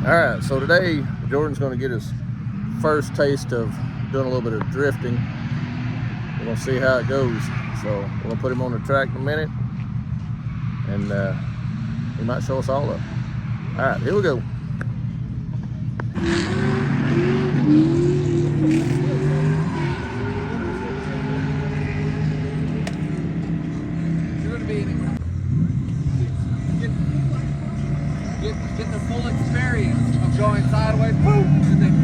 All right, so today Jordan's going to get his first taste of doing a little bit of drifting. We're going to see how it goes. So we're going to put him on the track in a minute, and he might show us all up. All right, here we go. Get the full experience of going sideways, boom, and then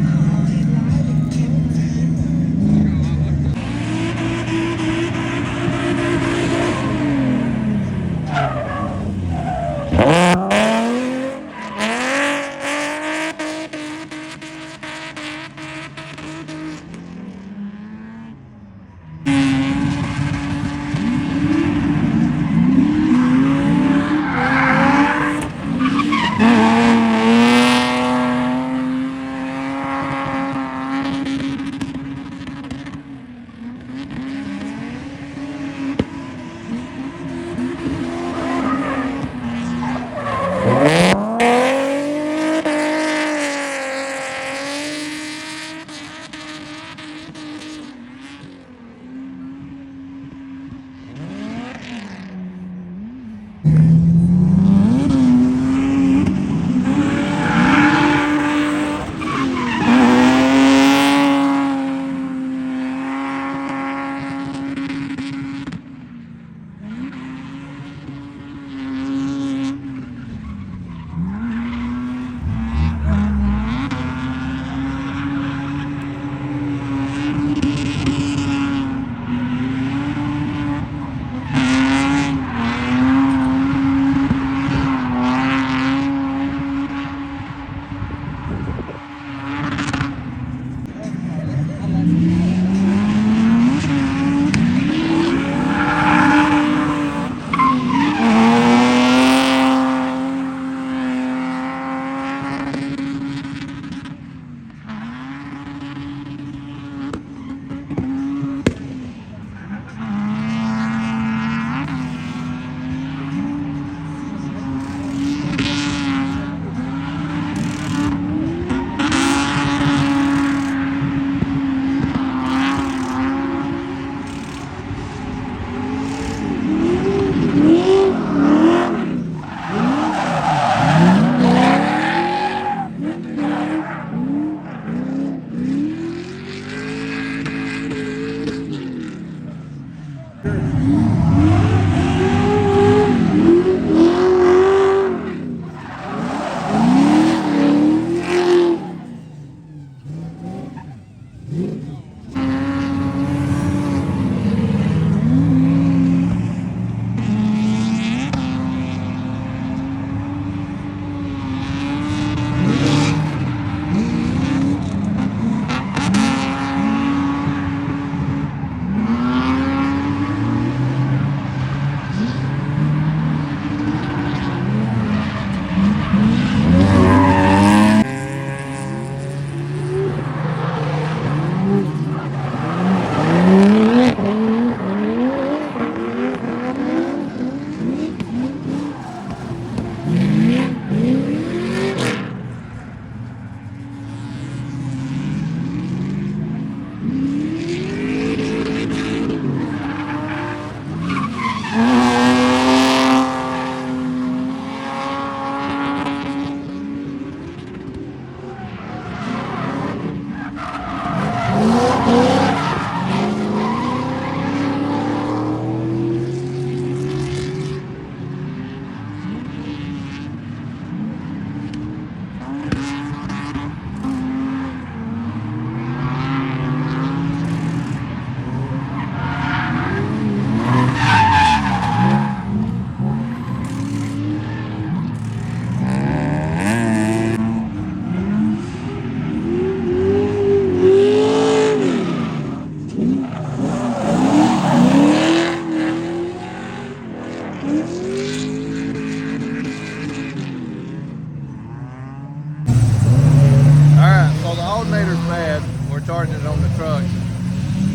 on the truck,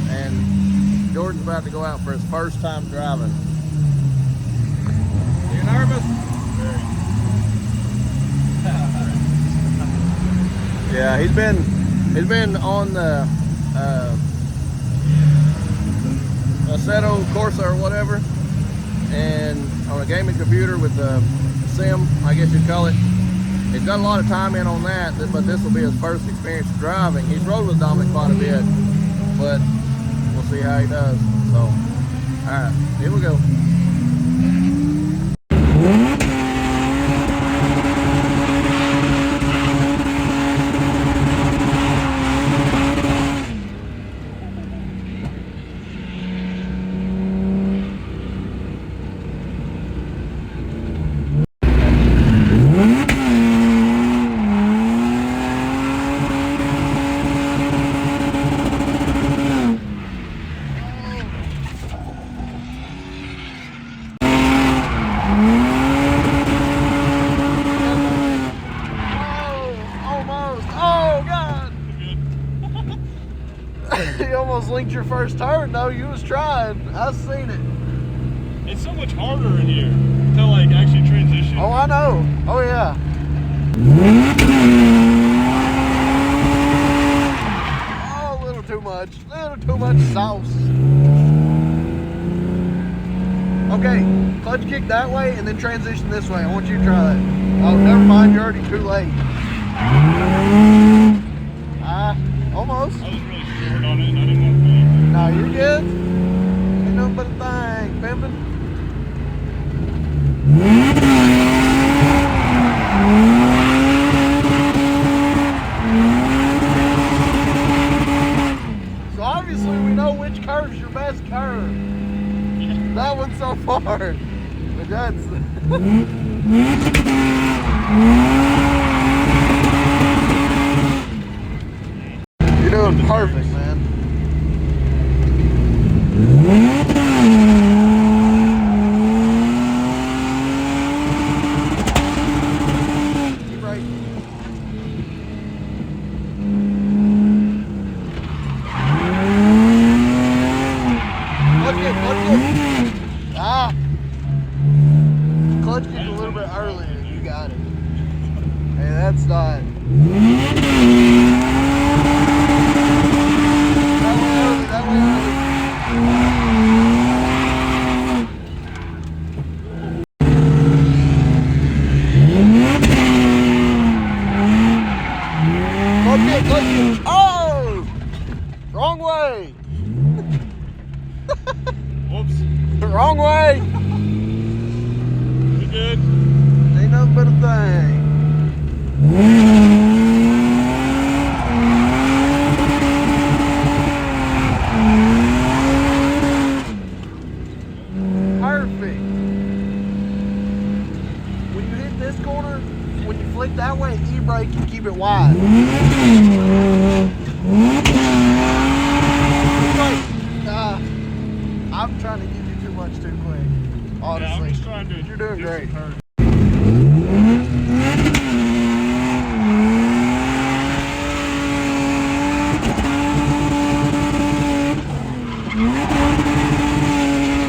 and Jordan's about to go out for his first time driving. You nervous? Yeah, he's been on the Assetto Corsa or whatever, and on a gaming computer with the sim, I guess you'd call it. He's got a lot of time in on that, but this will be his first experience driving. He's rode with Dominic quite a bit, but we'll see how he does. So, all right, here we go. You almost linked your first turn though. You was trying. I seen it. It's so much harder in here to like actually transition. Oh, I know. Oh yeah. Oh, a little too much. A little too much sauce. Okay, clutch kick that way and then transition this way. I want you to try that. Oh, never mind. You're already too late. Almost. I was really short on it and I didn't want to be. No, you're good. Ain't nothing but a thing, pimpin'. So obviously we know which curve's your best curve. Yeah. That one so far. But that's... You're doing perfect, man. Keep right. Clutch kick, clutch kick. Ah. Clutch kick a little bit earlier. You got it. Hey, that's not... That way early. Clutch it. Oh! Wrong way. Whoops. Wrong way. You good? Ain't nothing but a thing. Perfect. When you hit this corner, when you flick that way, e-brake and keep it wide. I'm trying to give you too much too quick. Honestly, yeah, I'm just trying to. You're doing great.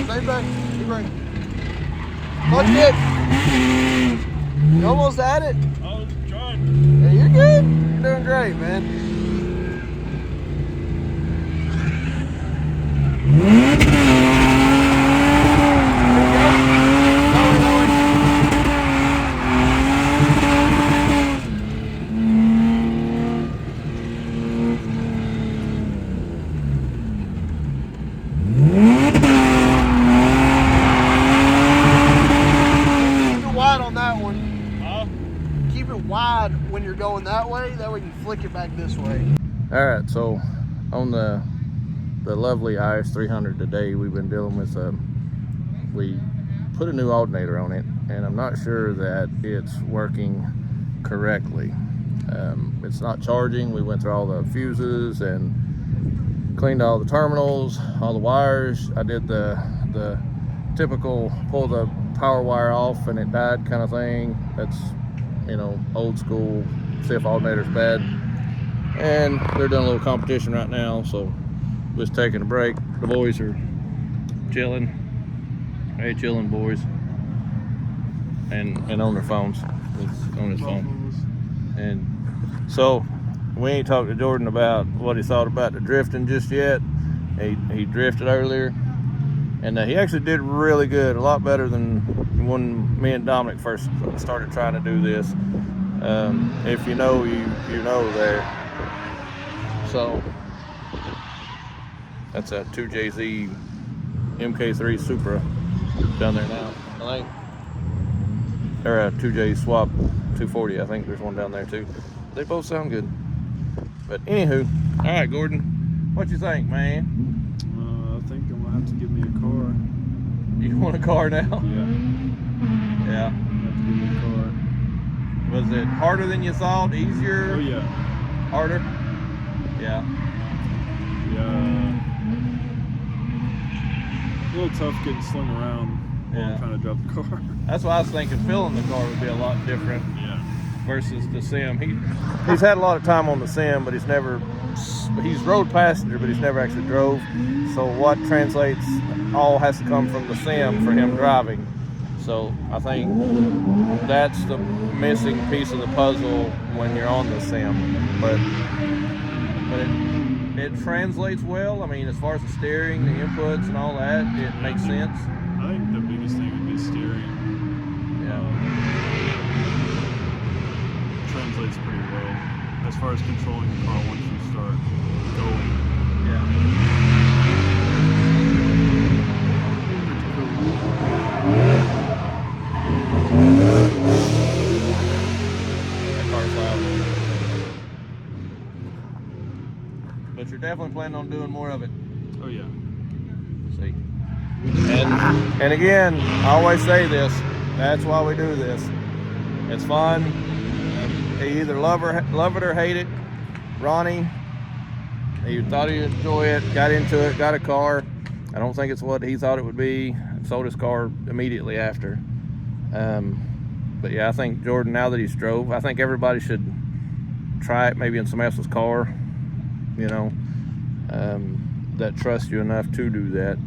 Same thing. E-brake. Clutch it. You almost had it. I was trying. Yeah, you're good. You're doing great, man. Wide when you're going that way we can flick it back this way. All right, so on the lovely IS300 today, we've been dealing with we put a new alternator on it, and I'm not sure that it's working correctly. It's not charging. We went through all the fuses and cleaned all the terminals, all the wires. I did the typical pull the power wire off and it died kind of thing. That's, you know, old school, see if alternator's bad. and they're doing a little competition right now, so we're just taking a break. The boys are chilling. Hey, chilling boys, and on their phones. He's on his phone. And so we ain't talked to Jordan about what he thought about the drifting just yet. He drifted earlier, and he actually did really good, a lot better than when me and Dominic first started trying to do this. If you know, you know there. So that's a 2JZ MK3 Supra down there now, I think. Or a 2J Swap 240, I think there's one down there too. They both sound good. But anywho, all right, Gordon, what you think, man? I think I'm gonna have to give me a car. You want a car now? Yeah. Yeah. I'm gonna have to give me a car. Was it harder than you thought? Easier? Oh yeah. Harder? Yeah. Yeah. A little tough getting slung around while Yeah. I'm trying to drive the car. That's why I was thinking filling the car would be a lot different Yeah. versus the Sim. He's had a lot of time on the Sim, but he's rode passenger, but he's never actually drove. So what translates all has to come from the Sim for him driving. So I think that's the missing piece of the puzzle when you're on the Sim. But it translates well. I mean, as far as the steering, the inputs, and all that, it makes sense. I think the biggest thing would be steering. Yeah. Translates pretty well as far as controlling the car once you start going. That car's loud. But you're definitely planning on doing more of it. Oh yeah. See. And again, I always say this. That's why we do this. It's fun. You either love it or hate it. Ronnie, he thought he'd enjoy it, got into it, got a car. I don't think it's what he thought it would be. Sold his car immediately after. But yeah, I think Jordan, now that he's drove, I think everybody should try it maybe in somebody else's car, you know, that trusts you enough to do that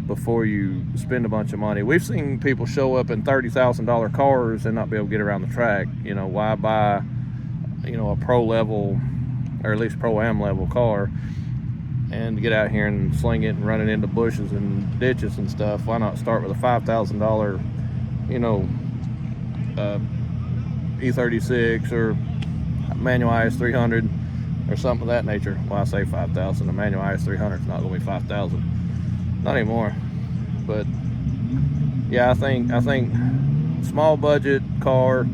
before you spend a bunch of money. We've seen people show up in $30,000 cars and not be able to get around the track. You know, why buy, you know, a pro level, or at least pro-am level car and get out here and sling it and run it into bushes and ditches and stuff? Why not start with a $5,000, you know, E36 or manual IS 300 or something of that nature? Well, I say 5,000. A manual IS 300 is not going to be 5,000. Not anymore. But yeah, I think small budget car,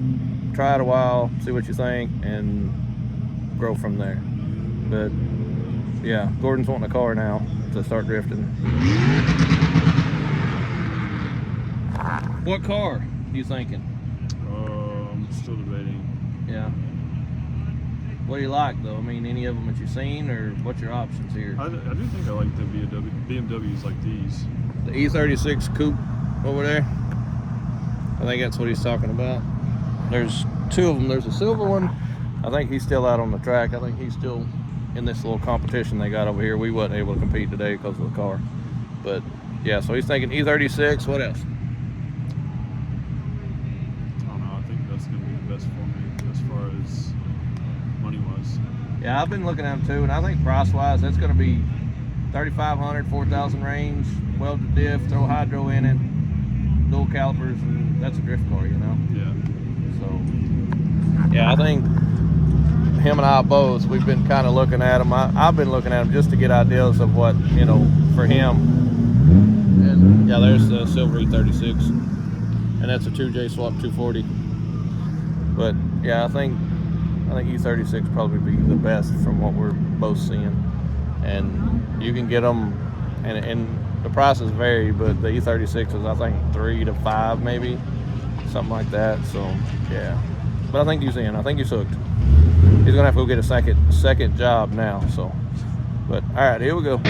try it a while, see what you think, and grow from there. But yeah, Gordon's wanting a car now to start drifting. What car you thinking? I'm still debating. Yeah. What do you like though? I mean, any of them that you've seen, or what's your options here? I do think I like the BMWs like these. The E36 coupe over there. I think that's what he's talking about. There's two of them. There's a silver one. I think he's still out on the track. I think he's still in this little competition they got over here. We wasn't able to compete today because of the car. But yeah, so he's thinking E36. What else? I don't know. I think that's going to be the best for me as far as money-wise. Yeah, I've been looking at them too, and I think price-wise, that's going to be 3,500, 4,000 range, welded diff, throw hydro in it, dual calipers, and that's a drift car, you know? Yeah. So, yeah, I think him and I both, we've been kind of looking at them. I've been looking at them just to get ideas of what, you know, for him. And yeah, there's the silver E36, and that's a 2J Swap 240. But yeah, I think E36 probably be the best from what we're both seeing. And you can get them, and the prices vary, but the E36 is, I think, 3 to 5 maybe, something like that. So yeah, but I think he's in. I think he's hooked. He's gonna have to go get a second job now. So, but all right, here we go.